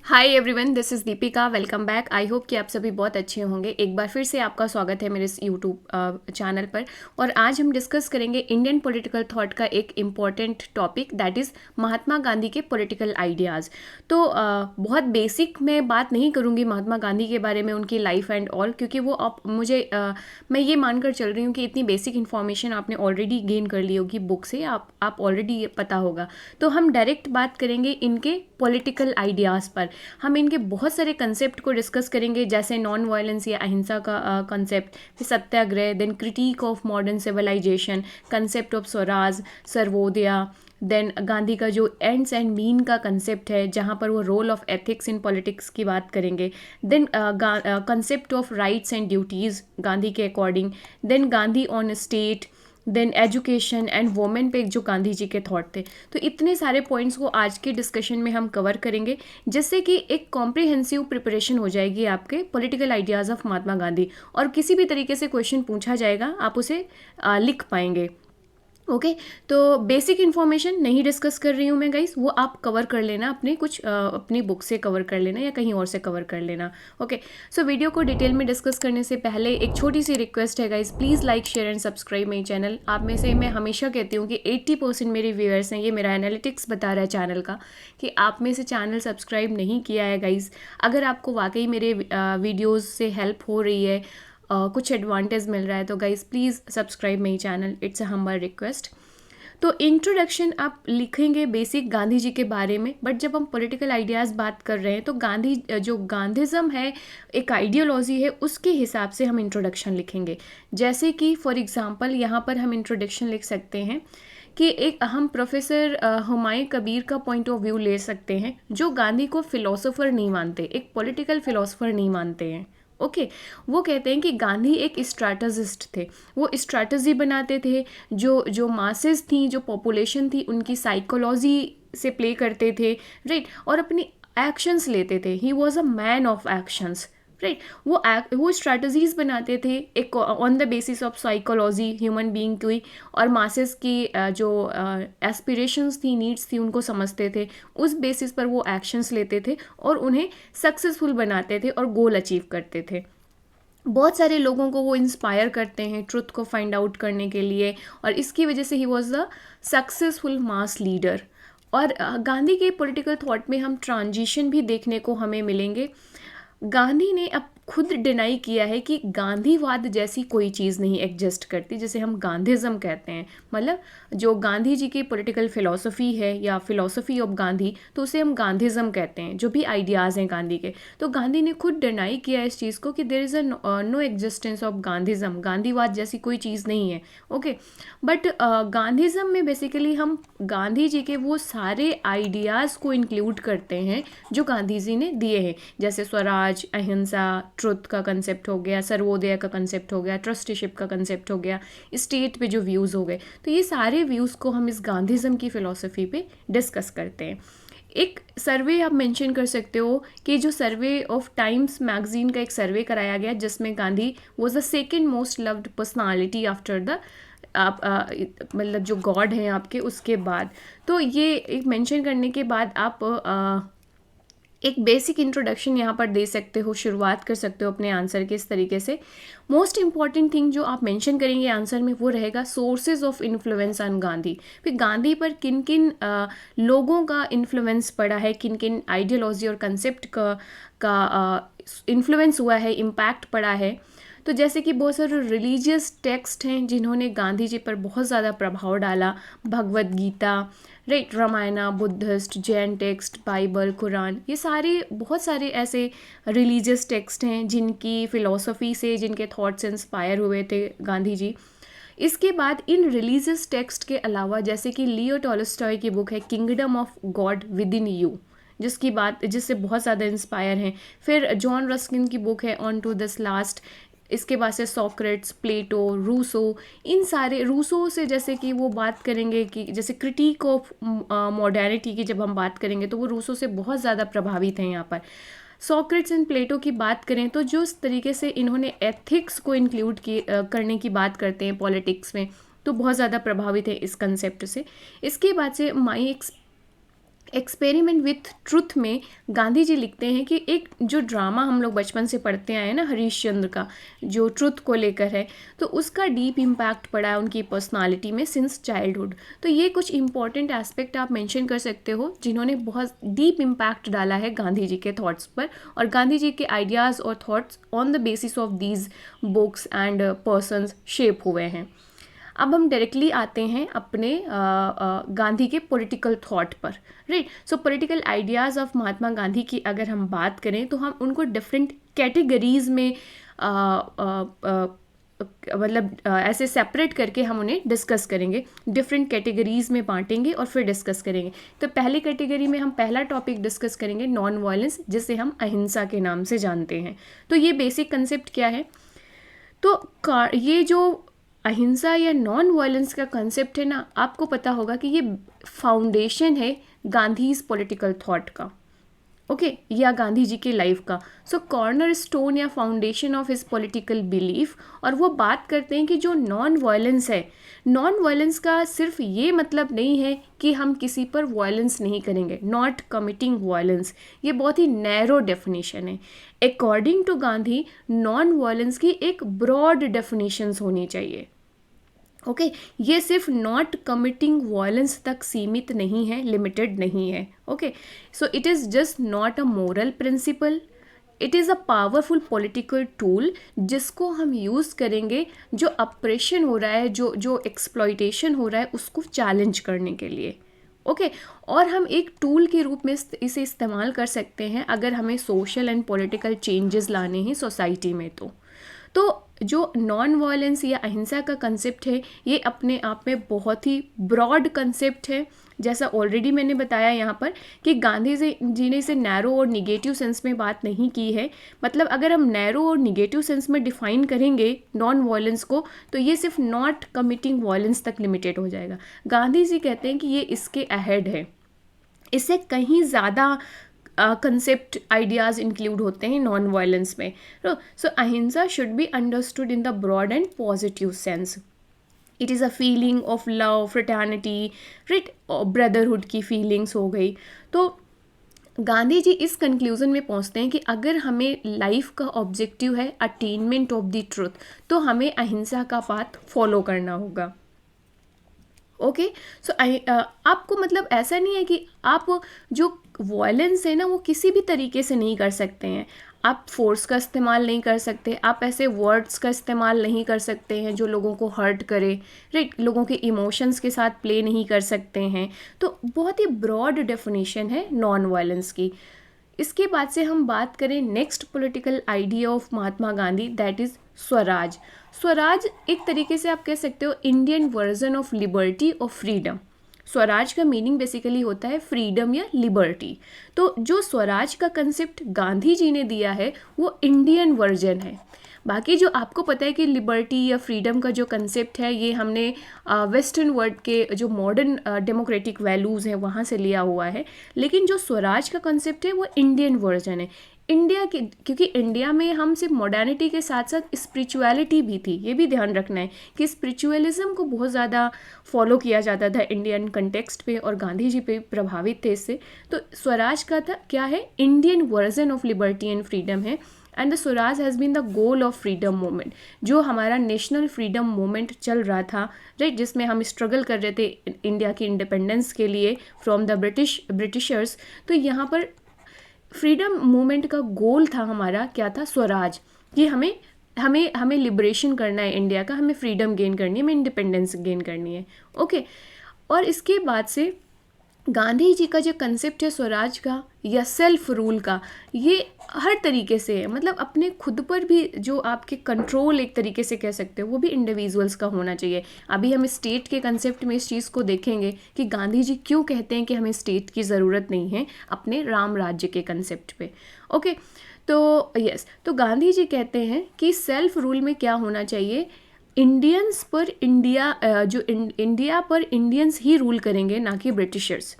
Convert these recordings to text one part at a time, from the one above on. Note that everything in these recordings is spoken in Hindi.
Hi everyone, this is Deepika. Welcome back. I hope कि आप सभी बहुत अच्छे होंगे। एक बार फिर से आपका स्वागत है मेरे इस यूट्यूब चैनल पर। और आज हम डिस्कस करेंगे इंडियन पॉलिटिकल थॉट का एक important topic, that is Mahatma Gandhi के पॉलिटिकल आइडियाज़। तो बहुत बेसिक मैं बात नहीं करूँगी महात्मा गांधी के बारे में, उनकी लाइफ एंड ऑल, क्योंकि वो मैं ये मानकर चल रही हूँ कि इतनी बेसिक इन्फॉर्मेशन आपने ऑलरेडी गेन कर ली होगी बुक से, आप ऑलरेडी ये पता होगा। तो हम डायरेक्ट बात करेंगे इनके पॉलिटिकल आइडियाज़ पर। हम इनके बहुत सारे कंसेप्ट को डिस्कस करेंगे, जैसे नॉन वायलेंस या अहिंसा का कंसेप्ट, फिर satyagraha, then critique of modern civilisation, concept of swaraj, sarvodaya, then Gandhi का जो एंड्स एंड मीन का कंसेप्ट है, जहाँ पर वो role of ethics in politics की बात करेंगे, then concept of rights and duties Gandhi के according, then Gandhi on state, then education and women पे जो गांधी जी के थॉट थे। तो इतने सारे पॉइंट्स को आज के डिस्कशन में हम कवर करेंगे, जिससे कि एक कॉम्प्रिहेंसिव प्रिपरेशन हो जाएगी आपके political ideas of Mahatma Gandhi. और किसी भी तरीके से क्वेश्चन पूछा जाएगा, आप उसे लिख पाएंगे। ओके। तो बेसिक इन्फॉर्मेशन नहीं डिस्कस कर रही हूँ मैं गाइस, वो आप कवर कर लेना अपने अपनी बुक से कवर कर लेना या कहीं और से कवर कर लेना। ओके। सो वीडियो को डिटेल में डिस्कस करने से पहले एक छोटी सी रिक्वेस्ट है guys, please like share and subscribe मेरी चैनल। आप में से मैं हमेशा कहती हूँ कि 80% मेरे व्यूअर्स हैं, ये मेरा एनालिटिक्स बता रहा है चैनल का, कि आप में से चैनल सब्सक्राइब नहीं किया है गाइस। अगर आपको वाकई मेरे वीडियोज़ से हेल्प हो रही है, कुछ एडवांटेज मिल रहा है, तो गाइज प्लीज़ सब्सक्राइब मेरी channel, it's a humble request. तो इंट्रोडक्शन आप लिखेंगे बेसिक गांधी जी के बारे में, बट जब हम पॉलिटिकल आइडियाज़ बात कर रहे हैं तो जो गांधीज़म है, एक आइडियोलॉजी है, उसके हिसाब से हम इंट्रोडक्शन लिखेंगे। जैसे कि फॉर एग्जांपल यहाँ पर हम इंट्रोडक्शन लिख सकते हैं कि एक हम प्रोफेसर हुमायूं कबीर का पॉइंट ऑफ व्यू ले सकते हैं, जो गांधी को फिलोसोफर नहीं मानते, एक पॉलिटिकल फिलोसोफर नहीं मानते हैं। ओके। वो कहते हैं कि गांधी एक स्ट्रैटेजिस्ट थे, वो स्ट्रैटेजी बनाते थे, जो मासेस थी, जो पॉपुलेशन थी, उनकी साइकोलॉजी से प्ले करते थे, राइट, और अपनी एक्शंस लेते थे। He was a man of actions, right. वो स्ट्रैटेजीज बनाते थे एक on the basis of psychology human being की, और मासेस की जो एस्पिरेशंस थी, नीड्स थी, उनको समझते थे। उस बेसिस पर वो एक्शंस लेते थे और उन्हें सक्सेसफुल बनाते थे और गोल अचीव करते थे। बहुत सारे लोगों को वो इंस्पायर करते हैं ट्रुथ को फाइंड आउट करने के लिए, और इसकी वजह से he was the successful mass leader. और गांधी के पॉलिटिकल थॉट में हम ट्रांजिशन भी देखने को हमें मिलेंगे। गांधी ने अब खुद डिनाई किया है कि गांधीवाद जैसी कोई चीज़ नहीं एग्जिस्ट करती, जिसे हम गांधीज़म कहते हैं। मतलब जो गांधी जी की पॉलिटिकल फ़िलॉसफी है या फिलॉसफी ऑफ गांधी, तो उसे हम गांधीज़म कहते हैं, जो भी आइडियाज़ हैं गांधी के। तो गांधी ने खुद डिनाई किया इस चीज़ को कि there is a no existence of Gandhism, गांधीवाद जैसी कोई चीज़ नहीं है। ओके। बट गांधीज़म में बेसिकली हम गांधी जी के वो सारे आइडियाज़ को इंक्लूड करते हैं जो गांधी जी ने दिए हैं, जैसे स्वराज, अहिंसा, ट्रुथ का कंसेप्ट हो गया, सर्वोदय का कंसेप्ट हो गया, ट्रस्टीशिप का कंसेप्ट हो गया, स्टेट पे जो व्यूज़ हो गए। तो ये सारे व्यूज़ को हम इस गांधीज़म की फ़िलॉसफी पे डिस्कस करते हैं। एक सर्वे आप मेंशन कर सकते हो कि जो सर्वे ऑफ टाइम्स मैगजीन का एक सर्वे कराया गया, जिसमें Gandhi was the second most loved personality after the आप मतलब जो गॉड हैं आपके, उसके बाद। तो ये एक मेंशन करने के बाद आप एक बेसिक इंट्रोडक्शन यहाँ पर दे सकते हो, शुरुआत कर सकते हो अपने आंसर के इस तरीके से। मोस्ट इंपॉर्टेंट थिंग जो आप मेंशन करेंगे आंसर में, वो रहेगा sources of influence on Gandhi. फिर गांधी पर किन किन लोगों का इन्फ्लुएंस पड़ा है, किन किन आइडियोलॉजी और कंसेप्ट का इन्फ्लुएंस हुआ है, इम्पैक्ट पड़ा है। तो जैसे कि बहुत सारे रिलीजियस टेक्स्ट हैं जिन्होंने गांधी जी पर बहुत ज़्यादा प्रभाव डाला, Bhagavad Gita, right, Ramayana, Buddhist, Jain text, Bible, Quran, ये सारे बहुत सारे ऐसे रिलीजियस टेक्स्ट हैं जिनकी फ़िलॉसफी से, जिनके थॉट से इंस्पायर हुए थे गांधी जी। इसके बाद इन रिलीजियस टेक्स्ट के अलावा, जैसे कि लियो टॉलस्टॉय की बुक है kingdom of God with in you, जिससे बहुत ज़्यादा इंस्पायर हैं। फिर जॉन रस्किन की बुक है ऑन टू दिस लास्ट। इसके बाद से सॉक्रेट्स, प्लेटो, रूसो, इन सारे रूसो से जैसे कि वो बात करेंगे कि जैसे क्रिटिक ऑफ मॉडर्निटी की जब हम बात करेंगे, तो वो रूसो से बहुत ज़्यादा प्रभावित हैं यहाँ पर। सॉक्रेट्स एंड प्लेटो की बात करें तो जो इस तरीके से इन्होंने एथिक्स को इंक्लूड करने की बात करते हैं पॉलिटिक्स में, तो बहुत ज़्यादा प्रभावित है इस कंसेप्ट से। इसके बाद से माई एक्सपेरिमेंट विथ ट्रुथ में गांधी जी लिखते हैं कि एक जो ड्रामा हम लोग बचपन से पढ़ते आए हैं ना, हरीशचंद्र का, जो ट्रुथ को लेकर है, तो उसका डीप इम्पैक्ट पड़ा है उनकी पर्सनालिटी में सिंस चाइल्डहुड। तो ये कुछ इंपॉर्टेंट एस्पेक्ट आप मेंशन कर सकते हो जिन्होंने बहुत डीप इम्पैक्ट डाला है गांधी जी के थॉट्स पर, और गांधी जी के आइडियाज़ और thoughts on the basis of these books and persons shape हुए हैं। अब हम डायरेक्टली आते हैं अपने गांधी के पॉलिटिकल थॉट पर, right. So political ideas of Mahatma Gandhi की अगर हम बात करें तो हम उनको डिफरेंट कैटेगरीज में मतलब ऐसे सेपरेट करके हम उन्हें डिस्कस करेंगे, डिफरेंट कैटेगरीज में बांटेंगे और फिर डिस्कस करेंगे। तो पहली कैटेगरी में हम पहला टॉपिक डिस्कस करेंगे नॉन वायलेंस, जिसे हम अहिंसा के नाम से जानते हैं। तो ये बेसिक कंसेप्ट क्या है? तो ये जो अहिंसा या नॉन वायलेंस का कंसेप्ट है ना, आपको पता होगा कि ये फाउंडेशन है गांधीज पॉलिटिकल थॉट का, ओके, या गांधी जी की लाइफ का। सो कॉर्नर स्टोन या foundation of his political belief. और वो बात करते हैं कि जो नॉन वायलेंस है, नॉन वायलेंस का सिर्फ ये मतलब नहीं है कि हम किसी पर वायलेंस नहीं करेंगे, नॉट कमिटिंग वायलेंस, ये बहुत ही नैरो डेफिनेशन है। According to Gandhi non violence की एक ब्रॉड डेफिनेशंस होनी चाहिए, ओके ये सिर्फ नॉट कमिटिंग वायलेंस तक सीमित नहीं है, लिमिटेड नहीं है, okay. So it is just not a moral principle, it is a powerful political tool जिसको हम यूज़ करेंगे जो अप्रेशन हो रहा है, जो एक्सप्लॉइटेशन हो रहा है, उसको चैलेंज करने के लिए, ओके। और हम एक टूल के रूप में इसे इस्तेमाल कर सकते हैं अगर हमें सोशल एंड पॉलिटिकल चेंजेस लाने हैं सोसाइटी में। तो जो नॉन वायलेंस या अहिंसा का कंसेप्ट है, ये अपने आप में बहुत ही ब्रॉड कंसेप्ट है। जैसा ऑलरेडी मैंने बताया यहाँ पर कि गांधी जी ने इसे नैरो और निगेटिव सेंस में बात नहीं की है। मतलब अगर हम नैरो और निगेटिव सेंस में डिफाइन करेंगे नॉन वायलेंस को, तो ये सिर्फ नॉट कमिटिंग वायलेंस तक लिमिटेड हो जाएगा। गांधी जी कहते हैं कि ये इसके अहेड है, इससे कहीं ज़्यादा कंसेप्ट आइडियाज़ इंक्लूड होते हैं नॉन वायलेंस में। So ahimsa should be understood in the broad and positive sense. It is a feeling of love, fraternity, right, brotherhood की फीलिंग्स हो गई। तो गांधी जी इस कंक्लूजन में पहुंचते हैं कि अगर हमें लाइफ का ऑब्जेक्टिव है अटेनमेंट ऑफ द ट्रुथ, तो हमें अहिंसा का पाथ फॉलो करना होगा, ओके। सो आपको मतलब ऐसा नहीं है कि आप जो वायलेंस है ना वो किसी भी तरीके से नहीं कर सकते हैं। आप फोर्स का इस्तेमाल नहीं कर सकते, आप ऐसे वर्ड्स का इस्तेमाल नहीं कर सकते हैं जो लोगों को हर्ट करे, राइट, लोगों के इमोशंस के साथ प्ले नहीं कर सकते हैं। तो बहुत ही ब्रॉड डेफिनेशन है नॉन वायलेंस की। इसके बाद से हम बात करें next political idea of Mahatma Gandhi, that is Swaraj. Swaraj एक तरीके से आप कह सकते हो इंडियन वर्जन ऑफ लिबर्टी और फ्रीडम। स्वराज का मीनिंग बेसिकली होता है फ्रीडम या लिबर्टी। तो जो स्वराज का कंसेप्ट गांधी जी ने दिया है वो इंडियन वर्जन है। बाकी जो आपको पता है कि लिबर्टी या फ्रीडम का जो कंसेप्ट है ये हमने वेस्टर्न वर्ल्ड के जो मॉडर्न डेमोक्रेटिक वैल्यूज़ हैं वहाँ से लिया हुआ है, लेकिन जो स्वराज का कंसेप्ट है वो इंडियन वर्जन है। इंडिया के, क्योंकि इंडिया में हम सिर्फ मॉडर्निटी के साथ साथ स्पिरिचुअलिटी भी थी, ये भी ध्यान रखना है कि स्पिरिचुअलिज्म को बहुत ज़्यादा फॉलो किया जाता था इंडियन कंटेक्स्ट पे, और गांधी जी पे प्रभावित थे इससे। तो स्वराज का था क्या है, Indian version of liberty and freedom है। And the swaraj has been the goal of freedom movement, जो हमारा नेशनल फ्रीडम मूवमेंट चल रहा था, राइट, जिसमें हम स्ट्रगल कर रहे थे इंडिया की इंडिपेंडेंस के लिए फ्रॉम द ब्रिटिशर्स। तो यहाँ पर फ्रीडम मूवमेंट का गोल था हमारा क्या था, स्वराज, कि हमें हमें हमें लिबरेशन करना है इंडिया का, हमें फ्रीडम गेन करनी है, हमें इंडिपेंडेंस गेन करनी है, ओके। और इसके बाद से गांधी जी का जो कंसेप्ट है स्वराज का या सेल्फ रूल का, ये हर तरीके से है। मतलब अपने खुद पर भी जो आपके कंट्रोल एक तरीके से कह सकते हो वो भी इंडिविजुअल्स का होना चाहिए। अभी हम स्टेट के कंसेप्ट में इस चीज़ को देखेंगे कि गांधी जी क्यों कहते हैं कि हमें स्टेट की ज़रूरत नहीं है अपने राम राज्य के कंसेप्ट पे, ओके। तो यस, तो गांधी जी कहते हैं कि सेल्फ रूल में क्या होना चाहिए, इंडियंस पर इंडिया पर इंडियंस ही रूल करेंगे, ना कि Britishers,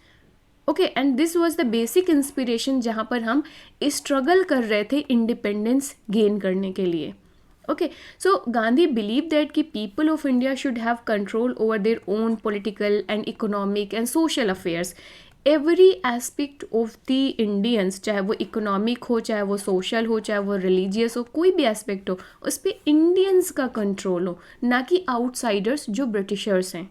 okay. And this was the basic inspiration जहाँ पर हम स्ट्रगल कर रहे थे इंडिपेंडेंस गेन करने के लिए, okay. So Gandhi believe that कि people of India should have control over their own political and economic and social affairs. Every aspect of the Indians, चाहे वो इकोनॉमिक हो, चाहे वो सोशल हो, चाहे वो रिलीजियस हो, कोई भी एस्पेक्ट हो, उस पर इंडियंस का कंट्रोल हो, ना कि आउटसाइडर्स जो ब्रिटिशर्स हैं।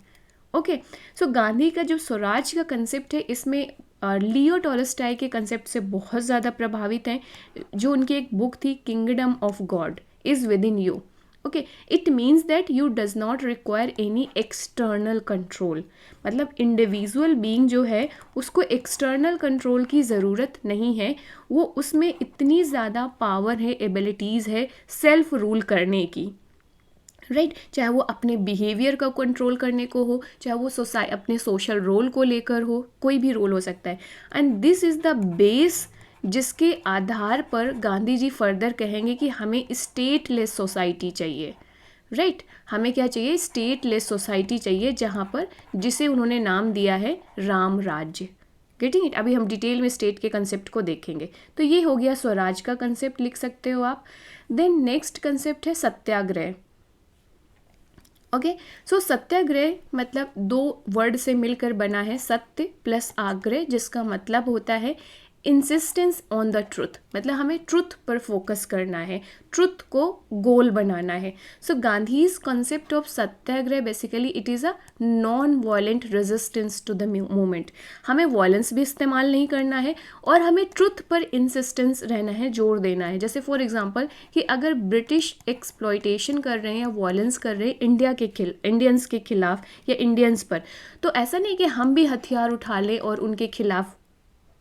ओके, सो गांधी का जो स्वराज का कंसेप्ट है, इसमें लियो टॉलस्टॉय के कंसेप्ट से बहुत ज़्यादा प्रभावित हैं। जो उनकी एक बुक थी kingdom of God is with in you. Okay, it means that you does not require any external control, मतलब इंडिविजुअल बीइंग जो है उसको एक्सटर्नल कंट्रोल की ज़रूरत नहीं है, वो उसमें इतनी ज़्यादा पावर है, एबिलिटीज़ है सेल्फ रूल करने की, राइट चाहे वो अपने बिहेवियर का कंट्रोल करने को हो, चाहे वो अपने सोशल रोल को लेकर हो, कोई भी रोल हो सकता है। And this is the base जिसके आधार पर गांधी जी फर्दर कहेंगे कि हमें स्टेटलेस सोसाइटी चाहिए, राइट हमें क्या चाहिए, स्टेटलेस सोसाइटी चाहिए, जहाँ पर जिसे उन्होंने नाम दिया है राम राज्य। Getting it. अभी हम डिटेल में स्टेट के कंसेप्ट को देखेंगे। तो ये हो गया स्वराज का कंसेप्ट, लिख सकते हो आप। देन नेक्स्ट कंसेप्ट है सत्याग्रह। ओके, सो सत्याग्रह मतलब दो वर्ड से मिलकर बना है, सत्य प्लस आग्रह, जिसका मतलब होता है इंसिस्टेंस ऑन द ट्रुथ, मतलब हमें ट्रुथ पर फोकस करना है, ट्रुथ को गोल बनाना है। So Gandhi's concept of satyagraha basically it is a non violent resistance to the movement. हमें वायलेंस भी इस्तेमाल नहीं करना है और हमें ट्रुथ पर इंसिस्टेंस रहना है, जोर देना है। जैसे फॉर एग्जांपल कि अगर ब्रिटिश एक्सप्लॉयटेशन कर रहे हैं या वायलेंस कर रहे हैं इंडियंस के खिलाफ या इंडियंस पर, तो ऐसा नहीं कि हम भी हथियार उठा लें और उनके खिलाफ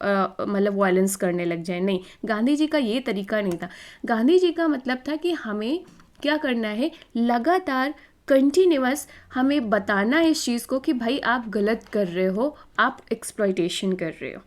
मतलब वायलेंस करने लग जाए। नहीं, गांधी जी का ये तरीका नहीं था। गांधी जी का मतलब था कि हमें क्या करना है, लगातार कंटिन्यूअस हमें बताना है इस चीज़ को कि भाई आप गलत कर रहे हो, आप एक्सप्लॉयटेशन कर रहे हो।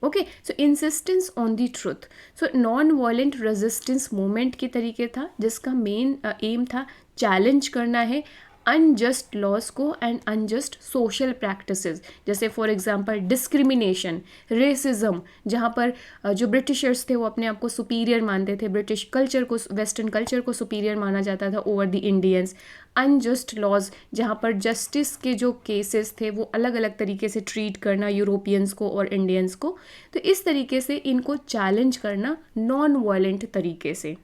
Okay, so insistence on the truth. So non violent resistance movement के तरीके था, जिसका मेन एम था चैलेंज करना है अनजस्ट लॉज को एंड अनजस्ट सोशल प्रैक्टिसेस, जैसे फॉर एग्जांपल डिस्क्रिमिनेशन, रेसिज्म, जहाँ पर जो ब्रिटिशर्स थे वो अपने आप को सुपीरियर मानते थे, ब्रिटिश कल्चर को, वेस्टर्न कल्चर को सुपीरियर माना जाता था over the Indians. Unjust laws, जहाँ पर जस्टिस के जो केसेस थे वो अलग अलग तरीके से ट्रीट करना यूरोपियंस को और इंडियंस को, तो इस तरीके से इनको चैलेंज करना नॉन वायलेंट तरीके से।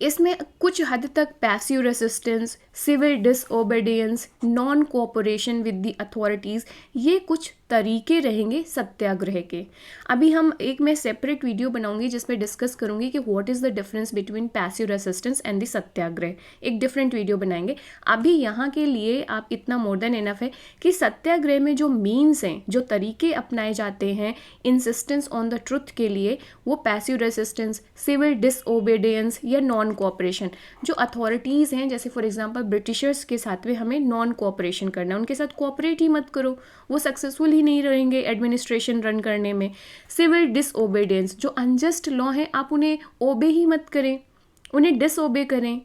इसमें कुछ हद तक passive resistance, civil disobedience, non cooperation with the authorities, ये कुछ तरीके रहेंगे सत्याग्रह के। अभी हम एक मैं सेपरेट वीडियो बनाऊंगी जिसमें डिस्कस करूंगी कि what is the difference between passive resistance and the satyagraha, एक डिफरेंट वीडियो बनाएंगे। अभी यहाँ के लिए आप इतना मोर देन इनफ है कि सत्याग्रह में जो मीन्स हैं, जो तरीके अपनाए जाते हैं इंसिस्टेंस ऑन द ट्रुथ के लिए, वो पैसिव रेसिस्टेंस, सिविल डिसओबीडियंस या नॉन कोऑपरेशन। जो अथॉरिटीज़ हैं, जैसे फॉर एग्जांपल ब्रिटिशर्स के साथ में हमें नॉन कोऑपरेशन करना है, उनके साथ कोऑपरेट ही मत करो, वो सक्सेसफुल ही नहीं रहेंगे एडमिनिस्ट्रेशन रन करने में। सिविल डिसओबीडियंस, जो अनजस्ट लॉ हैं आप उन्हें ओबे ही मत करें, उन्हें डिसओबे करें।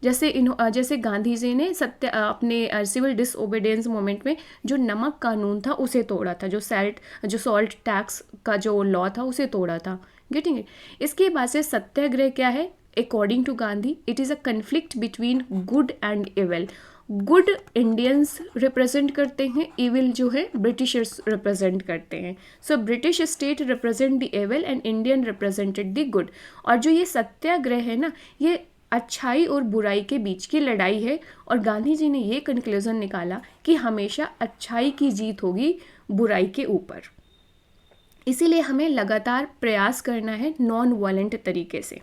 जैसे गांधी जी ने अपने सिविल डिसओबीडियंस मूवमेंट में जो नमक कानून था उसे तोड़ा था, जो सॉल्ट टैक्स का जो लॉ था उसे तोड़ा था। Getting it. इसके बाद से सत्याग्रह क्या है, according to Gandhi it is a conflict between good and evil. Good Indians represent करते हैं, इविल जो है ब्रिटिशर्स रिप्रेजेंट करते हैं। So British state represent the evil and Indian represented the good. और जो ये सत्याग्रह है ना, ये अच्छाई और बुराई के बीच की लड़ाई है। और गांधी जी ने ये कंक्लूजन निकाला कि हमेशा अच्छाई की जीत होगी बुराई के ऊपर। इसीलिए हमें लगातार प्रयास करना है नॉन वायलेंट तरीके से।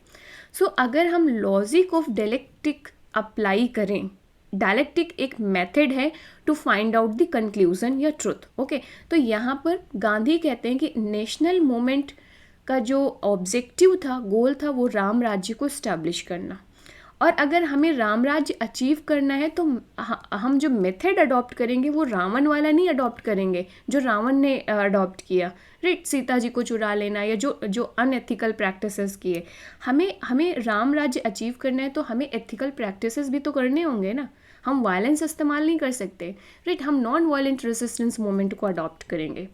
सो अगर हम लॉजिक ऑफ डायलेक्टिक अप्लाई करें, डायलेक्टिक एक मेथड है to find out the conclusion या ट्रुथ। ओके, तो यहाँ पर गांधी कहते हैं कि नेशनल मूवमेंट का जो ऑब्जेक्टिव था, गोल था, वो राम राज्य को इस्टेब्लिश करना। और अगर हमें राम राज्य अचीव करना है तो हम जो मेथड अडॉप्ट करेंगे वो रावण वाला नहीं अडॉप्ट करेंगे जो रावण ने अडॉप्ट किया, राइट, सीता जी को चुरा लेना या जो अनएथिकल प्रैक्टिसेस किए। हमें राम राज्य अचीव करना है तो हमें एथिकल प्रैक्टिसेस भी तो करने होंगे ना, हम वायलेंस इस्तेमाल नहीं कर सकते, राइट। हम नॉन वायलेंट रेजिस्टेंस मूवमेंट को अडॉप्ट करेंगे।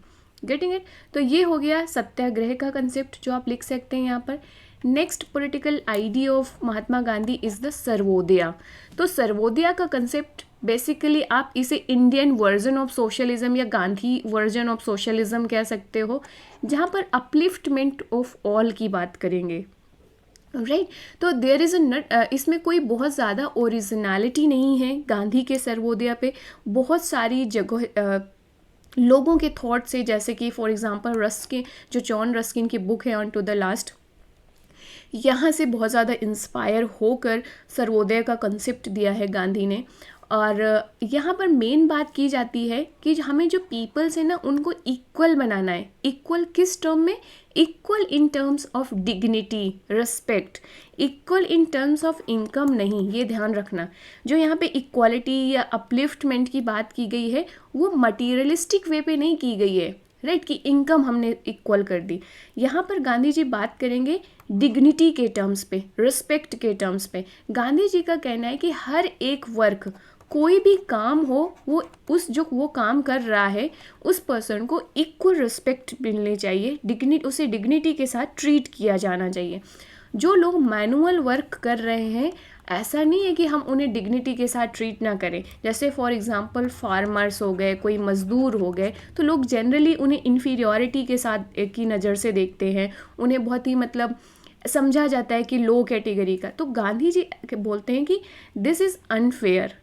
Getting it. तो ये हो गया सत्याग्रह का कंसेप्ट जो आप लिख सकते हैं यहाँ पर। Next political idea of Mahatma Gandhi is the सर्वोदया। तो सर्वोदया का कंसेप्ट बेसिकली आप इसे इंडियन वर्जन ऑफ सोशलिज्म या गांधी वर्जन ऑफ सोशलिज्म कह सकते हो, जहाँ पर अपलिफ्टमेंट ऑफ ऑल की बात करेंगे, राइट। तो देयर इज़ इसमें कोई बहुत ज़्यादा ओरिजिनलिटी नहीं है गांधी के सर्वोदय पे। बहुत सारी जगह लोगों के थॉट से, जैसे कि फॉर एग्जांपल रस्किन, जो जॉन रस्किन की बुक है ऑन टू द लास्ट, यहाँ से बहुत ज़्यादा इंस्पायर होकर सर्वोदय का कंसेप्ट दिया है गांधी ने। और यहाँ पर मेन बात की जाती है कि हमें जो पीपल्स है ना उनको इक्वल बनाना है। इक्वल किस टर्म में? Equal in terms of dignity, respect. Equal in terms of income नहीं, ये ध्यान रखना। जो यहाँ पे इक्वालिटी या अपलिफ्टमेंट की बात की गई है वो मटीरियलिस्टिक वे पे नहीं की गई है, राइट, कि इनकम हमने इक्वल कर दी। यहाँ पर गांधी जी बात करेंगे डिग्निटी के टर्म्स पे, रिस्पेक्ट के टर्म्स पे। गांधी जी का कहना है कि हर एक वर्ग, कोई भी काम हो, वो काम कर रहा है उस पर्सन को इक्वल रिस्पेक्ट मिलनी चाहिए, उसे डिग्निटी के साथ ट्रीट किया जाना चाहिए। जो लोग मैनुअल वर्क कर रहे हैं, ऐसा नहीं है कि हम उन्हें डिग्निटी के साथ ट्रीट ना करें। जैसे फॉर एग्जांपल फार्मर्स हो गए, कोई मज़दूर हो गए, तो लोग जनरली उन्हें इन्फीरियॉरिटी के साथ की नज़र से देखते हैं, उन्हें बहुत ही मतलब समझा जाता है कि लो कैटेगरी का। तो गांधी जी बोलते हैं कि this is unfair,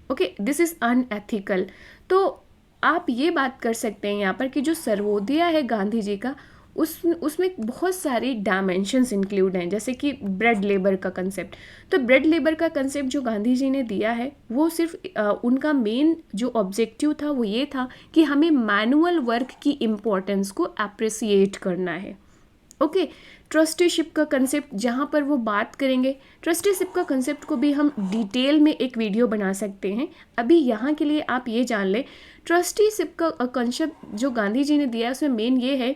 okay, this is unethical. तो आप ये बात कर सकते हैं यहाँ पर कि जो सर्वोदय है गांधी जी का, उसमें बहुत सारी डायमेंशंस इंक्लूड हैं, जैसे कि ब्रेड लेबर का कंसेप्ट। तो ब्रेड लेबर का कंसेप्ट जो गांधी जी ने दिया है वो सिर्फ उनका मेन जो ऑब्जेक्टिव था वो ये था कि हमें मैनुअल वर्क की इम्पोर्टेंस को अप्रिसिएट करना है, ओके। ट्रस्टीशिप का कंसेप्ट जहाँ पर वो बात करेंगे, ट्रस्टीशिप का कंसेप्ट को भी हम डिटेल में एक वीडियो बना सकते हैं। अभी यहाँ के लिए आप ये जान लें, ट्रस्टीशिप का कंसेप्ट जो गांधी जी ने दिया है उसमें मेन ये है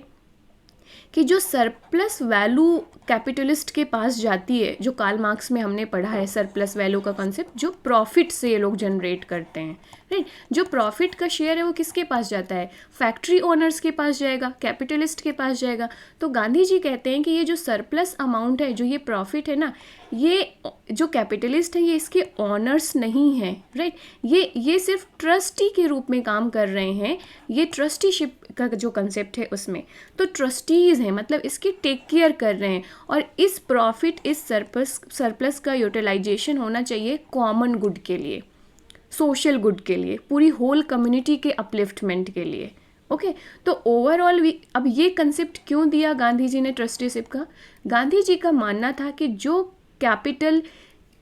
कि जो सरप्लस वैल्यू कैपिटलिस्ट के पास जाती है, जो कार्ल मार्क्स में हमने पढ़ा है सरप्लस वैल्यू का कॉन्सेप्ट, जो प्रॉफिट से ये लोग जनरेट करते हैं, राइट। जो प्रॉफिट का शेयर है वो किसके पास जाता है? फैक्ट्री ओनर्स के पास जाएगा, कैपिटलिस्ट के पास जाएगा। तो गांधी जी कहते हैं कि ये जो सरप्लस अमाउंट है, जो ये प्रॉफिट है ना, ये जो कैपिटलिस्ट है ये इसके ऑनर्स नहीं हैं, राइट। ये सिर्फ ट्रस्टी के रूप में काम कर रहे हैं। ये ट्रस्टीशिप का जो कंसेप्ट है उसमें तो ट्रस्टीज़ हैं, मतलब इसकी टेक केयर कर रहे हैं। और इस प्रॉफिट, इस सरप्लस का यूटिलाइजेशन होना चाहिए कॉमन गुड के लिए, सोशल गुड के लिए, पूरी होल कम्युनिटी के अपलिफ्टमेंट के लिए, ओके। तो ओवरऑल अब ये कंसेप्ट क्यों दिया गांधी जी ने ट्रस्टीशिप का? गांधी जी का मानना था कि जो कैपिटल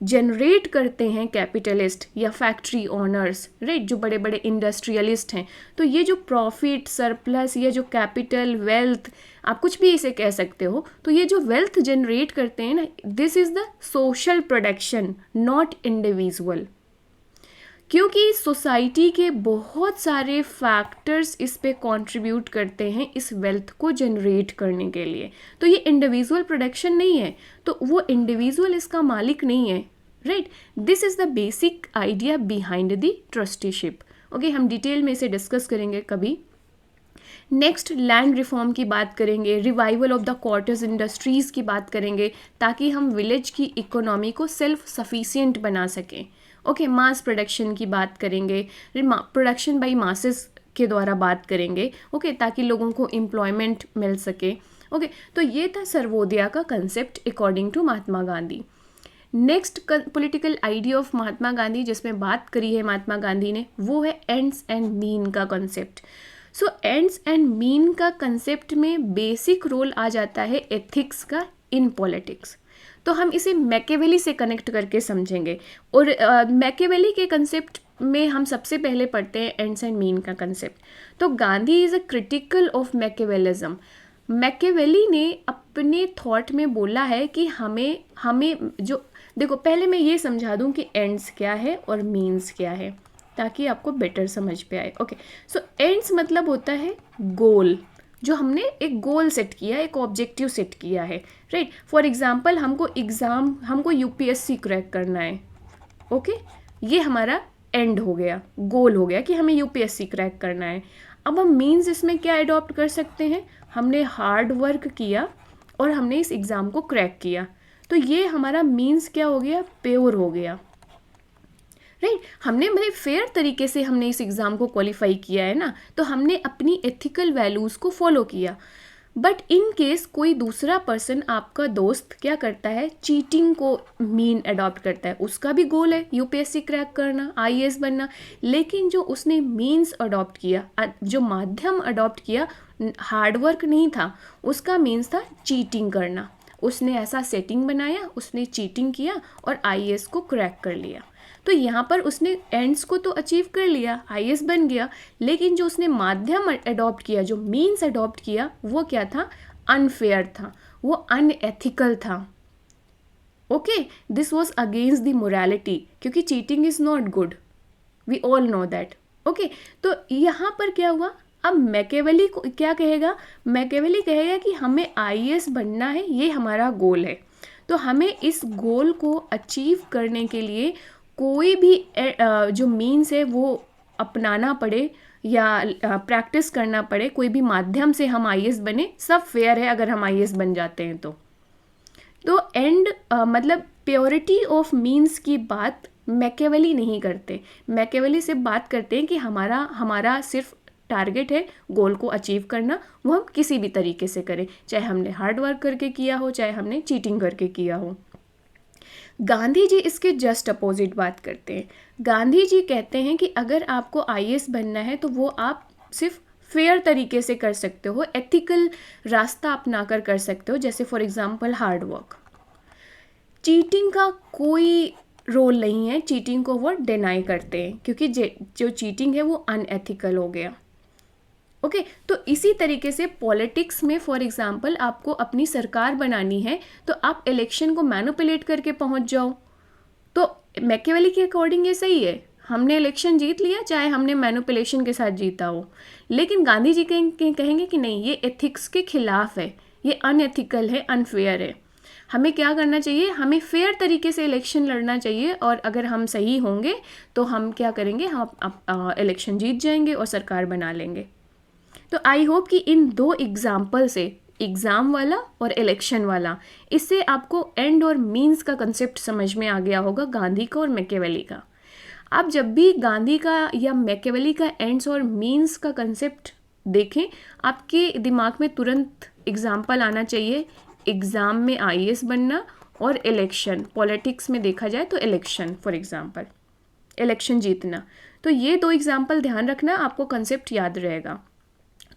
जनरेट करते हैं कैपिटलिस्ट या फैक्ट्री ओनर्स, राइट, जो बड़े बड़े इंडस्ट्रियलिस्ट हैं, तो ये जो प्रॉफिट, सरप्लस, या जो कैपिटल, वेल्थ, आप कुछ भी इसे कह सकते हो, तो ये जो वेल्थ जनरेट करते हैं ना, this is the social production, not individual. क्योंकि सोसाइटी के बहुत सारे फैक्टर्स इस पे कंट्रीब्यूट करते हैं इस वेल्थ को जनरेट करने के लिए। तो ये इंडिविजुअल प्रोडक्शन नहीं है, तो वो इंडिविजुअल इसका मालिक नहीं है, right. This is the basic idea behind the trusteeship, okay. हम डिटेल में इसे डिस्कस करेंगे कभी। नेक्स्ट लैंड रिफॉर्म की बात करेंगे, revival of the quarters industries की बात करेंगे, ताकि हम विलेज की इकोनॉमी को सेल्फ सफिशिएंट बना सकें, ओके। मास प्रोडक्शन की बात करेंगे, प्रोडक्शन बाय मासेस के द्वारा बात करेंगे, ओके, ताकि लोगों को एम्प्लॉयमेंट मिल सके, ओके। तो ये था सर्वोदय का concept according to Mahatma Gandhi. Next political idea of Mahatma Gandhi जिसमें बात करी है महात्मा गांधी ने, वो है एंड्स एंड मीन का कंसेप्ट। सो एंड्स एंड मीन का कंसेप्ट में बेसिक रोल आ जाता है एथिक्स का इन पॉलिटिक्स। तो हम इसे मैकियावेली से कनेक्ट करके समझेंगे। और मैकियावेली के कंसेप्ट में हम सबसे पहले पढ़ते हैं एंड्स एंड मीन का कंसेप्ट। तो Gandhi is a critical of Machiavellism. Machiavelli ने अपने थॉट में बोला है कि हमें जो, देखो पहले मैं ये समझा दूं कि एंड्स क्या है और मीन्स क्या है, ताकि आपको बेटर समझ पे आए, ओके। सो एंड्स मतलब होता है गोल, जो हमने एक गोल सेट किया, एक ऑब्जेक्टिव सेट किया है, राइट। फॉर एग्जांपल हमको यूपीएससी क्रैक करना है, ओके, ये हमारा एंड हो गया, गोल हो गया कि हमें यूपीएससी क्रैक करना है। अब हम मीन्स इसमें क्या अडॉप्ट कर सकते हैं? हमने हार्ड वर्क किया और हमने इस एग्ज़ाम को क्रैक किया, तो ये हमारा मीन्स क्या हो गया? प्योर हो गया, राइट हमने भाई फेयर तरीके से हमने इस एग्ज़ाम को क्वालिफाई किया है ना, तो हमने अपनी एथिकल वैल्यूज़ को फॉलो किया। बट इन केस कोई दूसरा पर्सन, आपका दोस्त क्या करता है, चीटिंग को मीन अडॉप्ट करता है, उसका भी गोल है यूपीएससी क्रैक करना, आईएएस बनना, लेकिन जो उसने मीन्स अडॉप्ट किया, जो माध्यम अडॉप्ट किया, हार्डवर्क नहीं था, उसका मीन्स था चीटिंग करना। उसने ऐसा सेटिंग बनाया, उसने चीटिंग किया और आईएएस को क्रैक कर लिया। तो यहाँ पर उसने एंड्स को तो अचीव कर लिया, आईएएस बन गया, लेकिन जो उसने माध्यम अडॉप्ट किया, जो मीन्स अडॉप्ट किया, वो क्या था, अनफेयर था, वो अनएथिकल था। Okay, this was against the morality, क्योंकि cheating is not good, we all know that. Okay, तो यहाँ पर क्या हुआ, अब मैकेवेली को क्या कहेगा, मैकेवेली कहेगा कि हमें आईएएस बनना है, ये हमारा गोल है, तो हमें इस गोल को अचीव करने के लिए कोई भी जो मीन्स है वो अपनाना पड़े या प्रैक्टिस करना पड़े, कोई भी माध्यम से हम आईएएस बने, सब फेयर है अगर हम आईएएस बन जाते हैं तो एंड मतलब प्योरिटी ऑफ मीन्स की बात मैकेवेली नहीं करते। मैकेवेली सिर्फ बात करते हैं कि हमारा सिर्फ टारगेट है गोल को अचीव करना, वो हम किसी भी तरीके से करें, चाहे हमने हार्ड वर्क करके किया हो, चाहे हमने चीटिंग करके किया हो। गांधी जी इसके जस्ट अपोजिट बात करते हैं। गांधी जी कहते हैं कि अगर आपको आईएएस बनना है तो वो आप सिर्फ फेयर तरीके से कर सकते हो, एथिकल रास्ता अपनाकर कर सकते हो, जैसे for example hard work. Cheating का कोई रोल नहीं है, चीटिंग को वो डिनाई करते हैं, क्योंकि जो चीटिंग है वो अनएथिकल हो गया। ओके, तो इसी तरीके से पॉलिटिक्स में फॉर एग्जांपल आपको अपनी सरकार बनानी है, तो आप इलेक्शन को मैनिपुलेट करके पहुंच जाओ, तो मैकियावेली के अकॉर्डिंग ये सही है, हमने इलेक्शन जीत लिया चाहे हमने मैनिपुलेशन के साथ जीता हो। लेकिन गांधी जी कहेंगे कि नहीं, ये एथिक्स के खिलाफ है, ये अनएथिकल है, अनफेयर है, हमें क्या करना चाहिए, हमें फेयर तरीके से इलेक्शन लड़ना चाहिए, और अगर हम सही होंगे तो हम क्या करेंगे, हम इलेक्शन जीत जाएंगे और सरकार बना लेंगे। तो आई होप कि इन दो एग्जाम्पल से, एग्ज़ाम वाला और इलेक्शन वाला, इससे आपको एंड और मीन्स का कंसेप्ट समझ में आ गया होगा, गांधी का और मैकियावेली का। आप जब भी गांधी का या मैकियावेली का एंड्स और मीन्स का कंसेप्ट देखें, आपके दिमाग में तुरंत एग्जाम्पल आना चाहिए, एग्ज़ाम में आईएएस बनना और इलेक्शन, पॉलिटिक्स में देखा जाए तो इलेक्शन, फॉर एग्जाम्पल इलेक्शन जीतना। तो ये दो एग्जाम्पल ध्यान रखना, आपको कंसेप्ट याद रहेगा।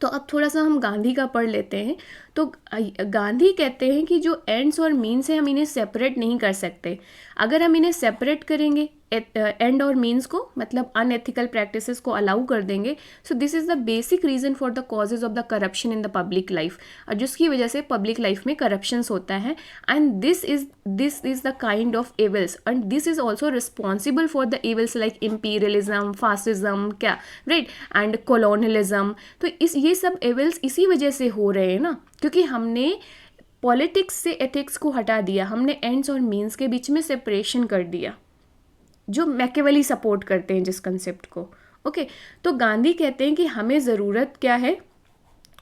तो अब थोड़ा सा हम गांधी का पढ़ लेते हैं। तो गांधी कहते हैं कि जो एंड्स और मीन्स है हम इन्हें सेपरेट नहीं कर सकते। अगर हम इन्हें सेपरेट करेंगे, एंड और मीन्स को, मतलब अनएथिकल प्रैक्टिसेस को अलाउ कर देंगे, so this is the basic reason for the causes of the corruption in the public life, और जिसकी वजह से पब्लिक लाइफ में करप्शंस होता है। And this is the kind of evils, and this is also responsible for the evils like imperialism, fascism, क्या राइट, एंड कॉलोनियलिज्म। तो ये सब एविल्स इसी वजह से हो रहे हैं ना, क्योंकि हमने पॉलिटिक्स से एथिक्स को हटा दिया, हमने एंड्स और मीन्स के बीच में सेपरेशन कर दिया, जो मैकियावेली सपोर्ट करते हैं जिस कंसेप्ट को। ओके, तो गांधी कहते हैं कि हमें ज़रूरत क्या है,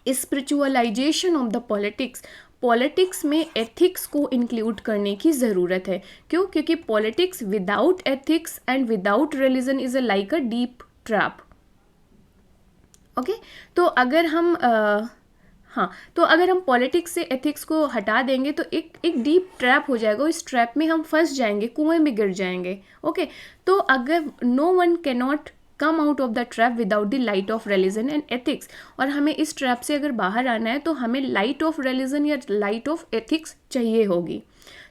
spiritualisation of the politics, politics में एथिक्स को इंक्लूड करने की ज़रूरत है। क्यों? क्योंकि politics without ethics and without religion is like a deep trap. Okay, तो अगर हम तो अगर हम पॉलिटिक्स से एथिक्स को हटा देंगे तो एक डीप ट्रैप हो जाएगा, इस ट्रैप में हम फंस जाएंगे, कुएं में गिर जाएंगे। ओके, तो अगर no one can not come out of the trap without the light of religion and ethics, और हमें इस ट्रैप से अगर बाहर आना है तो हमें लाइट ऑफ रिलीजन या लाइट ऑफ एथिक्स चाहिए होगी।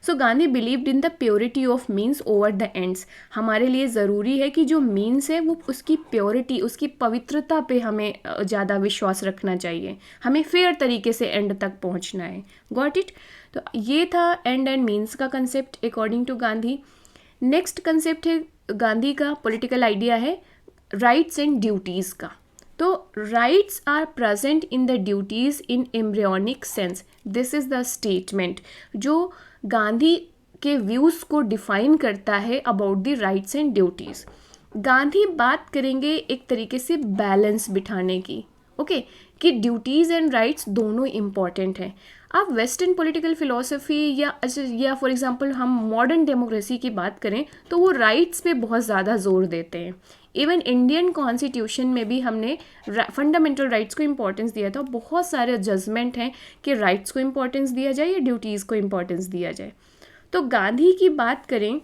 So Gandhi believed in the purity of means over the ends. हमारे लिए ज़रूरी है कि जो मीन्स है वो उसकी प्योरिटी, उसकी पवित्रता पे हमें ज़्यादा विश्वास रखना चाहिए, हमें फेयर तरीके से एंड तक पहुंचना है। Got it? तो ये था एंड एंड मीन्स का concept according to Gandhi. Next concept है गांधी का पॉलिटिकल आइडिया है राइट्स एंड ड्यूटीज़ का। तो rights are present in the duties in embryonic sense, this is the statement जो गांधी के व्यूज़ को डिफाइन करता है about the rights and duties. Gandhi बात करेंगे एक तरीके से बैलेंस बिठाने की, ओके, कि ड्यूटीज़ एंड राइट्स दोनों इम्पॉर्टेंट हैं। आप वेस्टर्न पॉलिटिकल फिलॉसफी या फॉर एग्जांपल हम मॉडर्न डेमोक्रेसी की बात करें तो वो राइट्स पे बहुत ज़्यादा जोर देते हैं। इवन इंडियन कॉन्स्टिट्यूशन में भी हमने फंडामेंटल राइट्स को इम्पोर्टेंस दिया था। बहुत सारे जजमेंट हैं कि राइट्स को इम्पोर्टेंस दिया जाए या ड्यूटीज़ को इम्पोर्टेंस दिया जाए। तो गांधी की बात करें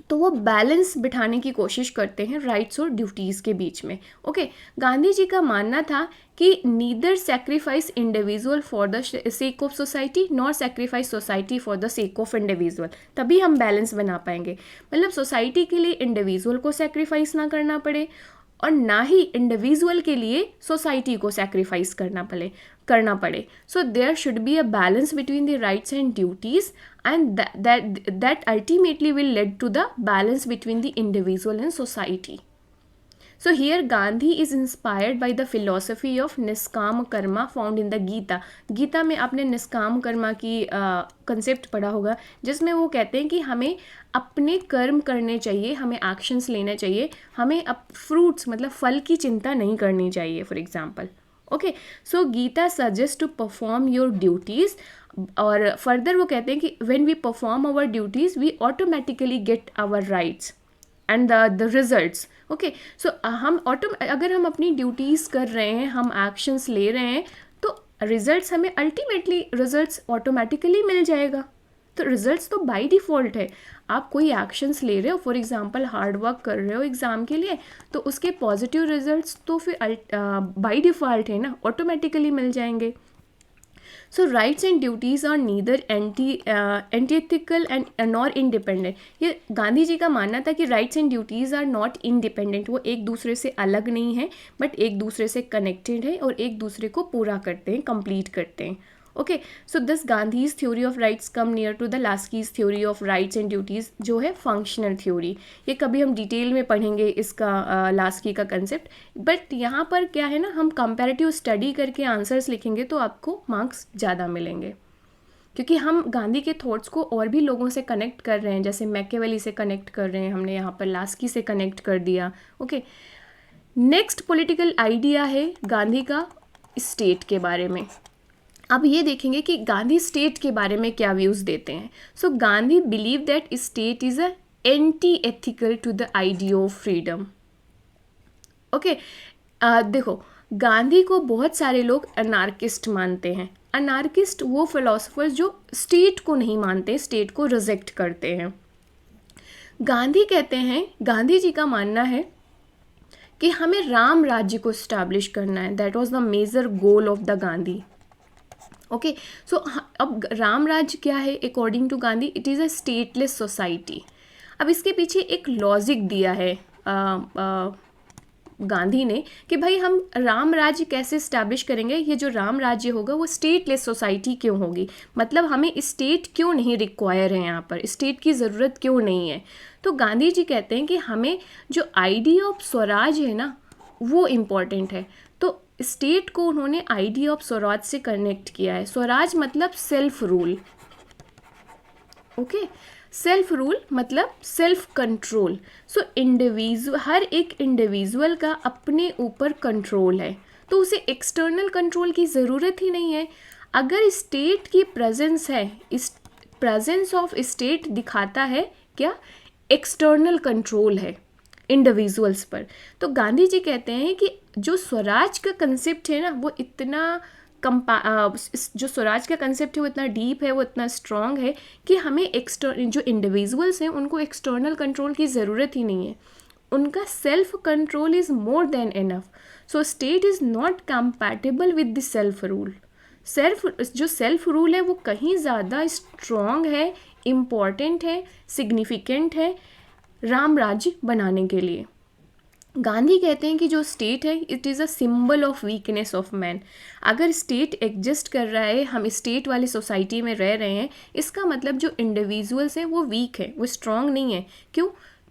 तो वो बैलेंस बिठाने की कोशिश करते हैं राइट्स और ड्यूटीज़ के बीच में। ओके, गांधी जी का मानना था कि neither sacrifice individual for the sake of society nor sacrifice society for the sake of individual. तभी हम बैलेंस बना पाएंगे। मतलब सोसाइटी के लिए इंडिविजुअल को सेक्रीफाइस ना करना पड़े और ना ही इंडिविजुअल के लिए सोसाइटी को सेक्रीफाइस करना पड़े। So there should be a balance between the rights and duties and that ultimately will lead to the balance between the individual and society. So here Gandhi is inspired by the philosophy of निष्काम Karma found in the Gita. Gita में आपने निष्काम कर्मा की कंसेप्ट पढ़ा होगा, जिसमें वो कहते हैं कि हमें अपने कर्म करने चाहिए, हमें एक्शंस लेने चाहिए, हमें फ्रूट्स मतलब फल की चिंता नहीं करनी चाहिए for example. Okay, so Gita suggest to perform your duties. और फर्दर वो कहते हैं कि when we perform our duties we automatically get our rights and the results. Okay, so अगर हम अपनी ड्यूटीज़ कर रहे हैं, हम एक्शंस ले रहे हैं, तो रिजल्ट्स हमें अल्टीमेटली रिजल्ट्स ऑटोमेटिकली मिल जाएगा। तो रिजल्ट्स तो बाय डिफ़ॉल्ट है। आप कोई एक्शंस ले रहे हो, फॉर एग्जांपल हार्ड वर्क कर रहे हो एग्ज़ाम के लिए, तो उसके पॉजिटिव रिजल्ट्स तो फिर बाय डिफ़ॉल्ट है ना, ऑटोमेटिकली मिल जाएंगे। So rights and duties are neither antithetical and nor independent. ये गांधी जी का मानना था कि rights and duties are not independent. वो एक दूसरे से अलग नहीं है, बट एक दूसरे से कनेक्टेड है और एक दूसरे को पूरा करते हैं, कंप्लीट करते हैं। Okay, so this Gandhi's theory of rights come near to the Laski's theory of rights and duties, जो है फंक्शनल थ्योरी। ये कभी हम डिटेल में पढ़ेंगे इसका लास्की का कंसेप्ट। बट यहाँ पर क्या है ना, हम कंपैरेटिव स्टडी करके आंसर्स लिखेंगे तो आपको मार्क्स ज़्यादा मिलेंगे, क्योंकि हम गांधी के थॉट्स को और भी लोगों से कनेक्ट कर रहे हैं। जैसे मैकियावेली से कनेक्ट कर रहे हैं, हमने यहाँ पर लास्की से कनेक्ट कर दिया। ओके, नेक्स्ट पॉलिटिकल आइडिया है गांधी का स्टेट के बारे में। अब ये देखेंगे कि गांधी स्टेट के बारे में क्या व्यूज़ देते हैं। So Gandhi believe that state is a anti ethical to the idea of freedom. Okay, देखो, गांधी को बहुत सारे लोग अनार्किस्ट मानते हैं। अनार्किस्ट वो फिलोसोफर्स जो स्टेट को नहीं मानते, स्टेट को रिजेक्ट करते हैं। गांधी कहते हैं, गांधी जी का मानना है कि हमें राम राज्य को इस्टेब्लिश करना है। That was the major goal of the Gandhi. Okay, so अब राम राज्य क्या है according to Gandhi? It is a stateless society. अब इसके पीछे एक लॉजिक दिया है गांधी ने कि भाई हम राम राज्य कैसे इस्टेब्लिश करेंगे। ये जो राम राज्य होगा वो स्टेटलेस सोसाइटी क्यों होगी, मतलब हमें स्टेट क्यों नहीं रिक्वायर है, यहाँ पर स्टेट की ज़रूरत क्यों नहीं है। तो गांधी जी कहते हैं कि हमें जो आइडिया ऑफ स्वराज है ना, वो इम्पॉर्टेंट है। तो स्टेट को उन्होंने आइडिया ऑफ स्वराज से कनेक्ट किया है। स्वराज मतलब self rule. Okay, self rule मतलब सेल्फ कंट्रोल। सो हर एक इंडिविजुअल का अपने ऊपर कंट्रोल है, तो उसे एक्सटर्नल कंट्रोल की ज़रूरत ही नहीं है। अगर स्टेट की प्रेजेंस है, इस प्रेजेंस ऑफ स्टेट दिखाता है क्या? एक्सटर्नल कंट्रोल है इंडिविजुअल्स पर। तो गांधी जी कहते हैं कि जो स्वराज का कंसेप्ट है ना, वो इतना जो स्वराज का कंसेप्ट है वो इतना डीप है, वो इतना स्ट्रॉन्ग है कि हमें जो इंडिविजुअल्स हैं उनको एक्सटर्नल कंट्रोल की ज़रूरत ही नहीं है। उनका self control is more than enough. So state is not compatible with the self rule. जो सेल्फ रूल है वो कहीं ज़्यादा स्ट्रॉन्ग है, इम्पॉर्टेंट है, सिग्निफिकेंट है राम राज्य बनाने के लिए। गांधी कहते हैं कि जो स्टेट है it is a symbol of weakness of man. अगर स्टेट एग्जिस्ट कर रहा है, हम स्टेट वाली सोसाइटी में रह रहे हैं, इसका मतलब जो इंडिविजुअल्स हैं वो वीक है, वो स्ट्रॉन्ग नहीं है।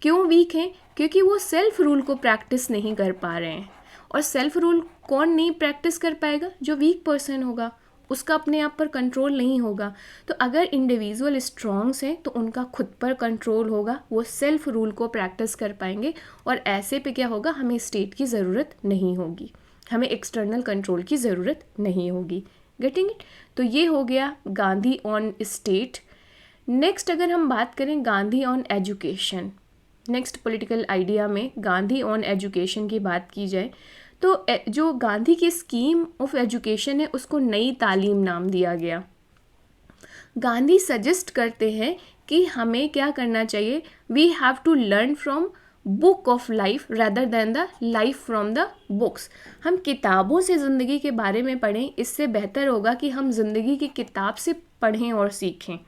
क्यों वीक हैं? क्योंकि वो सेल्फ रूल को प्रैक्टिस नहीं कर पा रहे हैं। और सेल्फ रूल कौन नहीं प्रैक्टिस कर पाएगा? जो वीक पर्सन होगा, उसका अपने आप पर कंट्रोल नहीं होगा। तो अगर इंडिविजुअल स्ट्रॉन्ग्स हैं तो उनका खुद पर कंट्रोल होगा, वो सेल्फ रूल को प्रैक्टिस कर पाएंगे, और ऐसे पे क्या होगा? हमें स्टेट की ज़रूरत नहीं होगी, हमें एक्सटर्नल कंट्रोल की ज़रूरत नहीं होगी। Getting it? तो ये हो गया गांधी ऑन स्टेट। नेक्स्ट अगर हम बात करें Gandhi on education, next political idea में गांधी ऑन एजुकेशन की बात की जाए तो जो गांधी की स्कीम ऑफ एजुकेशन है उसको नई तालीम नाम दिया गया। गांधी सजेस्ट करते हैं कि हमें क्या करना चाहिए, we have to learn from book of life rather than the life from the books. हम किताबों से ज़िंदगी के बारे में पढ़ें, इससे बेहतर होगा कि हम ज़िंदगी की किताब से पढ़ें और सीखें।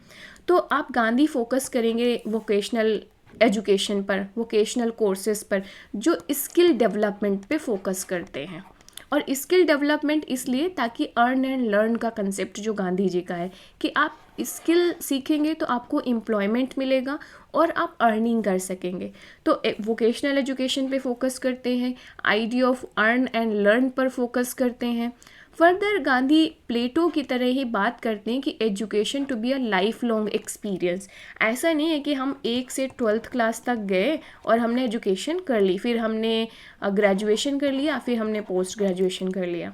तो आप गांधी फोकस करेंगे वोकेशनल एजुकेशन पर, वोकेशनल कोर्सेज पर जो स्किल डेवलपमेंट पे फोकस करते हैं। और स्किल डेवलपमेंट इसलिए ताकि अर्न एंड लर्न का कंसेप्ट जो गांधी जी का है कि आप स्किल सीखेंगे तो आपको एम्प्लॉयमेंट मिलेगा और आप अर्निंग कर सकेंगे। तो वोकेशनल एजुकेशन पे फोकस करते हैं, idea of earn and learn पर फोकस करते हैं। फर्दर गांधी प्लेटो की तरह ही बात करते हैं कि education to be a life long experience. ऐसा नहीं है कि हम 1 से 12th क्लास तक गए और हमने एजुकेशन कर ली, फिर हमने ग्रेजुएशन कर लिया, फिर हमने पोस्ट ग्रेजुएशन कर लिया।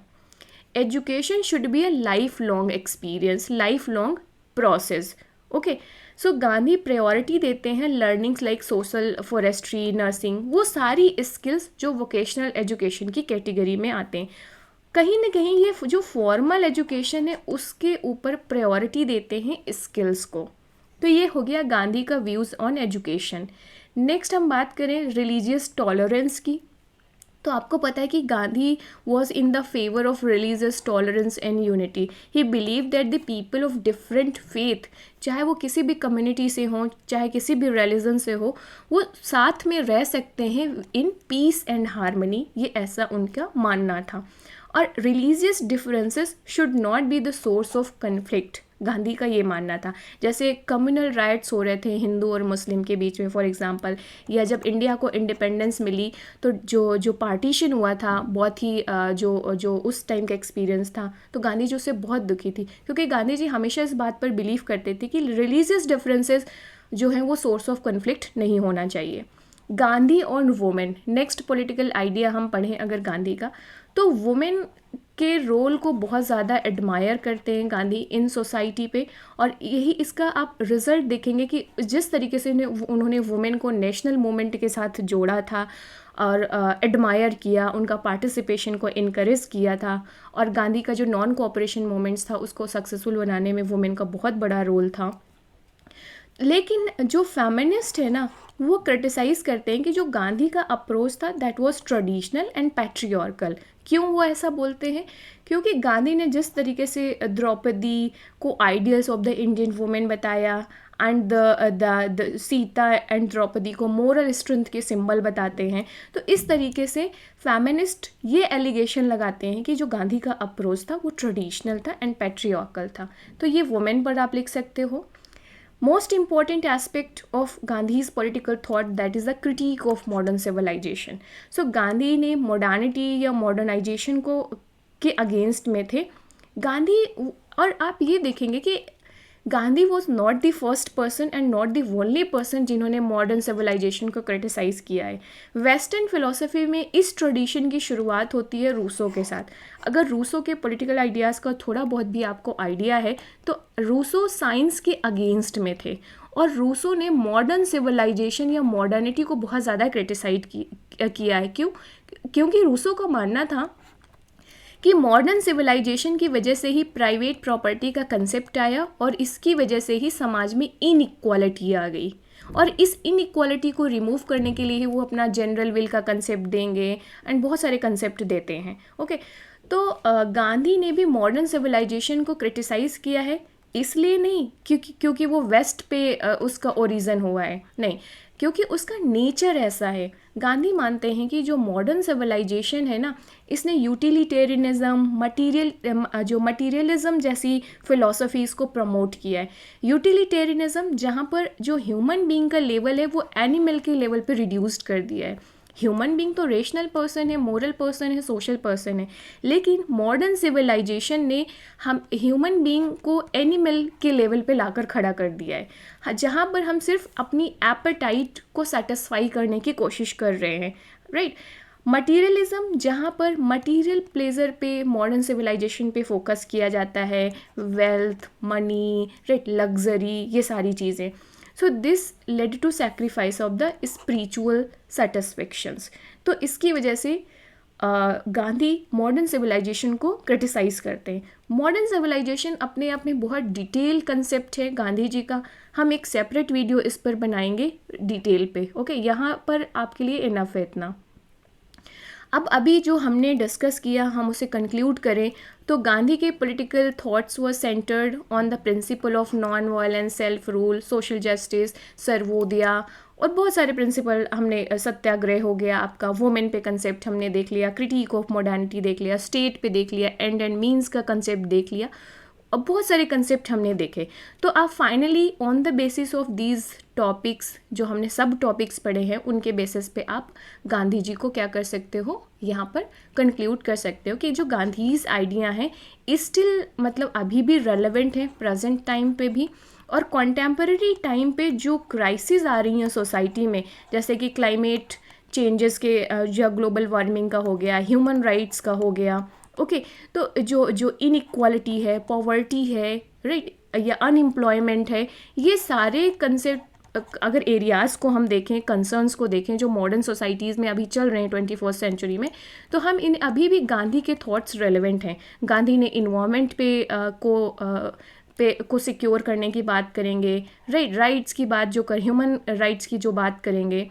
Education should be a life long experience, life long process. Okay, so Gandhi priority देते हैं learnings like social, forestry, nursing, वो सारी स्किल्स जो वोकेशनल एजुकेशन की कैटेगरी में आते हैं। कहीं ना कहीं ये जो फॉर्मल एजुकेशन है उसके ऊपर प्रायोरिटी देते हैं स्किल्स को। तो ये हो गया गांधी का व्यूज़ ऑन एजुकेशन। नेक्स्ट हम बात करें रिलीजियस टॉलरेंस की। तो आपको पता है कि Gandhi was in the favour of religious tolerance and unity. He believe that the people of different faith, चाहे वो किसी भी कम्युनिटी से हों, चाहे किसी भी रिलीजन से हो, वो साथ में रह सकते हैं इन पीस एंड हार्मनी। ये ऐसा उनका मानना था। और religious differences should not be the source of conflict, Gandhi का ये मानना था। जैसे कम्युनल राइट्स हो रहे थे हिंदू और मुस्लिम के बीच में फॉर एग्जांपल, या जब इंडिया को इंडिपेंडेंस मिली तो जो पार्टीशन हुआ था बहुत ही जो उस टाइम का एक्सपीरियंस था, तो गांधी जी उससे बहुत दुखी थी, क्योंकि गांधी जी हमेशा इस बात पर बिलीव करते थे कि रिलीजियस डिफरेंसेस जो हैं वो सोर्स ऑफ कन्फ्लिक्ट नहीं होना चाहिए। Gandhi on women, next political idea हम पढ़ें अगर गांधी का, तो वुमेन के रोल को बहुत ज़्यादा एडमायर करते हैं गांधी इन सोसाइटी पे। और यही इसका आप रिज़ल्ट देखेंगे कि जिस तरीके से उन्होंने वुमेन को नेशनल मूवमेंट के साथ जोड़ा था और एडमायर किया, उनका पार्टिसिपेशन को इनकरेज किया था। और गांधी का जो नॉन कोऑपरेशन मूवमेंट्स था उसको सक्सेसफुल बनाने में वुमेन का बहुत बड़ा रोल था। लेकिन जो फेमिनिस्ट है ना, वो क्रिटिसाइज़ करते हैं कि जो गांधी का अप्रोच था that was traditional and patriarchal. क्यों वो ऐसा बोलते हैं? क्योंकि गांधी ने जिस तरीके से द्रौपदी को ideals of the Indian women बताया and the Sita and Draupadi को मोरल स्ट्रेंथ के सिंबल बताते हैं, तो इस तरीके से फेमिनिस्ट ये एलिगेशन लगाते हैं कि जो गांधी का अप्रोच था वो ट्रेडिशनल था एंड पैट्रियार्कल था। तो ये वुमेन पर आप लिख सकते हो। Most important aspect of Gandhi's political thought, that is the critique of modern civilization. So Gandhi ने modernity या modernization को के अगेंस्ट में थे गांधी। और आप ये देखेंगे कि Gandhi was not the first person and not the only person जिन्होंने मॉडर्न सिविलाइजेशन को क्रिटिसाइज़ किया है। वेस्टर्न फिलोसफी में इस ट्रेडिशन की शुरुआत होती है रूसो के साथ। अगर रूसो के पॉलिटिकल आइडियाज़ का थोड़ा बहुत भी आपको आइडिया है तो रूसो साइंस के अगेंस्ट में थे और रूसो ने मॉडर्न सिविलाइजेशन या मॉडर्निटी को बहुत ज़्यादा क्रिटिसाइज किया है। क्योंकि रूसो का मानना था कि मॉडर्न सिविलाइजेशन की वजह से ही प्राइवेट प्रॉपर्टी का कंसेप्ट आया और इसकी वजह से ही समाज में इनइक्वालिटी आ गई। और इस इनइक्वालिटी को रिमूव करने के लिए ही वो अपना जनरल विल का कंसेप्ट देंगे एंड बहुत सारे कंसेप्ट देते हैं। ओके, तो गांधी ने भी मॉडर्न सिविलाइजेशन को क्रिटिसाइज़ किया है, इसलिए नहीं क्योंकि वो वेस्ट पे उसका ओरिजिन हुआ है, नहीं, क्योंकि उसका नेचर ऐसा है। गांधी मानते हैं कि जो मॉडर्न सिविलाइजेशन है ना, इसने यूटिलिटेरियनिज्म, मटीरियलिज्म जैसी फ़िलासफ़ीज़ को प्रमोट किया है। यूटिलिटेरियनिज्म जहाँ पर जो ह्यूमन बीइंग का लेवल है वो एनिमल के लेवल पे रिड्यूस्ड कर दिया है। ह्यूमन बीइंग तो रेशनल पर्सन है, मोरल पर्सन है, सोशल पर्सन है, लेकिन मॉडर्न सिविलाइजेशन ने हम ह्यूमन बीइंग को एनिमल के लेवल पे लाकर खड़ा कर दिया है, जहाँ पर हम सिर्फ अपनी एपेटाइट को सेटिस्फाई करने की कोशिश कर रहे हैं, राइट। मटीरियलिज्म, जहाँ पर मटीरियल प्लेजर पे, मॉडर्न सिविलाइजेशन पे फोकस किया जाता है, वेल्थ, मनी, राइट, लग्जरी, ये सारी चीज़ें. So this led to sacrifice of the spiritual satisfactions. तो इसकी वजह से गांधी मॉडर्न सिविलाइजेशन को क्रिटिसाइज़ करते हैं. मॉडर्न सिविलाइजेशन अपने आप में बहुत डिटेल कंसेप्ट है गांधी जी का. हम एक सेपरेट वीडियो इस पर बनाएंगे डिटेल पे. ओके, यहाँ पर आपके लिए इनफ है इतना. अब अभी जो हमने डिस्कस किया हम उसे कंक्लूड करें तो गांधी के political thoughts were centred on the principle of non violence, self rule, social justice, सर्वोदया और बहुत सारे प्रिंसिपल हमने, सत्याग्रह हो गया आपका, वुमेन पे कंसेप्ट हमने देख लिया, क्रिटिक ऑफ मॉडर्निटी देख लिया, स्टेट पे देख लिया, एंड मीन्स का कंसेप्ट देख लिया, और बहुत सारे कंसेप्ट हमने देखे. तो आप finally on the basis of these topics, जो हमने सब टॉपिक्स पढ़े हैं, उनके बेसिस पे आप गांधी जी को क्या कर सकते हो, यहाँ पर कंक्लूड कर सकते हो कि जो गांधीज आइडिया हैं स्टिल मतलब अभी भी रेलेवेंट हैं प्रेजेंट टाइम पे भी, और कॉन्टेम्पररी टाइम पे जो क्राइसिस आ रही हैं सोसाइटी में, जैसे कि क्लाइमेट चेंजेस के, या ग्लोबल वार्मिंग का हो गया, ह्यूमन राइट्स का हो गया. ओके, तो जो इनइक्वालिटी है, पॉवर्टी है, राइट, या अनएम्प्लॉयमेंट है, ये सारे कंसेप्ट अगर एरियाज़ को हम देखें, कंसर्न्स को देखें जो मॉडर्न सोसाइटीज़ में अभी चल रहे हैं 21st सेंचुरी में, तो हम इन अभी भी गांधी के थॉट्स रेलेवेंट हैं. गांधी ने इन्वायरमेंट को सिक्योर करने की बात करेंगे, राइट्स की बात जो कर, ह्यूमन राइट्स की जो बात करेंगे,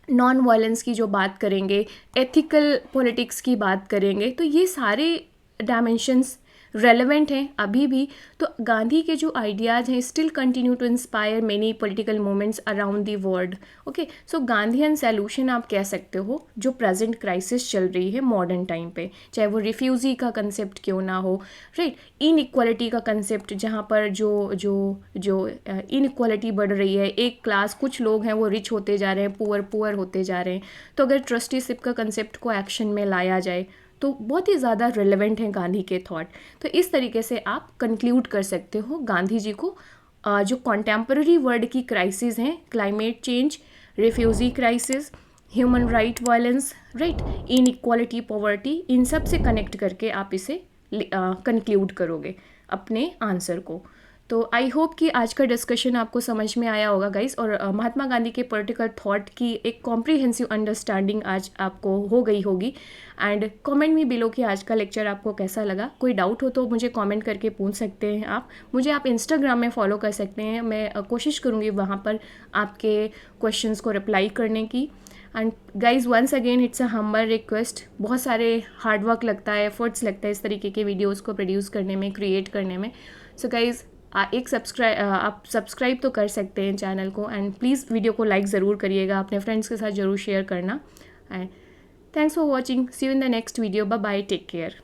नॉन वायलेंस की जो बात करेंगे, एथिकल पॉलिटिक्स की बात करेंगे. तो ये सारे डायमेंशंस रेलेवेंट हैं अभी भी. तो गांधी के जो आइडियाज़ हैं still continue to inspire many political movements around the world. Okay, so Gandhian solution आप कह सकते हो जो प्रेजेंट क्राइसिस चल रही है मॉडर्न टाइम पे, चाहे वो रिफ्यूजी का कंसेप्ट क्यों ना हो, राइट, इनइक्वालिटी का कंसेप्ट, जहाँ पर जो जो जो इनइक्वालिटी बढ़ रही है, एक क्लास, कुछ लोग हैं वो रिच होते जा रहे हैं, पुअर होते जा रहे हैं. तो अगर ट्रस्टीशिप का कंसेप्ट को एक्शन में लाया जाए तो बहुत ही ज़्यादा रिलेवेंट है गांधी के थॉट. तो इस तरीके से आप कंक्लूड कर सकते हो गांधी जी को जो कॉन्टेम्पररी वर्ल्ड की क्राइसिस हैं, climate change, refugee crisis, human right violence, right, inequality, poverty, इन सब से कनेक्ट करके आप इसे कंक्लूड करोगे अपने आंसर को. तो आई होप कि आज का डिस्कशन आपको समझ में आया होगा गाइस, और महात्मा गांधी के पॉलिटिकल थॉट की एक कॉम्प्रिहेंसिव अंडरस्टैंडिंग आज आपको हो गई होगी. एंड कमेंट में बिलो कि आज का लेक्चर आपको कैसा लगा. कोई डाउट हो तो मुझे कमेंट करके पूछ सकते हैं आप. मुझे आप इंस्टाग्राम में फॉलो कर सकते हैं, मैं कोशिश करूँगी वहाँ पर आपके क्वेश्चंस को रिप्लाई करने की. And guys once again it's a humble request, बहुत सारे हार्डवर्क लगता है, एफर्ट्स लगता है इस तरीके के वीडियोज़ को प्रोड्यूस करने में, क्रिएट करने में. सो गाइज आप सब्सक्राइब तो कर सकते हैं चैनल को, एंड प्लीज़ वीडियो को लाइक ज़रूर करिएगा, अपने फ्रेंड्स के साथ ज़रूर शेयर करना. And thanks for watching, see you in the next video, bye bye, take care.